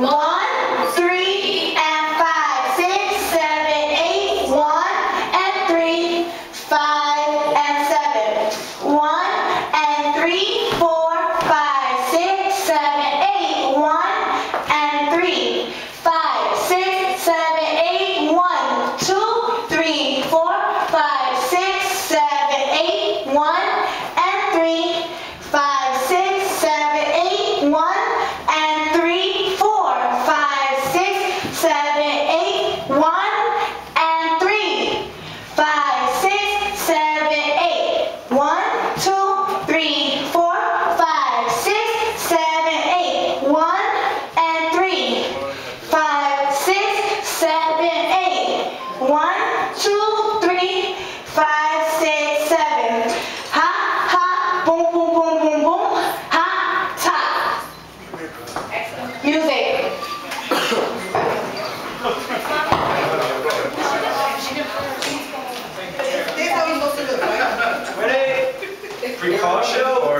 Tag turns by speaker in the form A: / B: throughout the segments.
A: 1, 3, and 5, 6, 7, 8, 1, and 3, 5, and 7. 1, and 3, 4, 5, 6, 7, 8, 1, and 3, 5, 6, 7, 8, 1, 2, 3, 4, 5, 6, 7, 8, 1, and 3, 5, 6, 7, 8, 1, and 3, 4, 5, 6, 7, 8, 1, and 3, 5, 6, 7, 8, 1, 2, 3, 4, 5, 6, 7, 8, 1, and 3, 5, 6, 7, 8, 1, 2, 3, 5, 6, 7. Ha, ha, boom, boom, boom, boom, boom. Ha, ta. Music.
B: This is how you're supposed to look, right?
C: Ready? Precaution or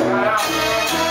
A: Wow.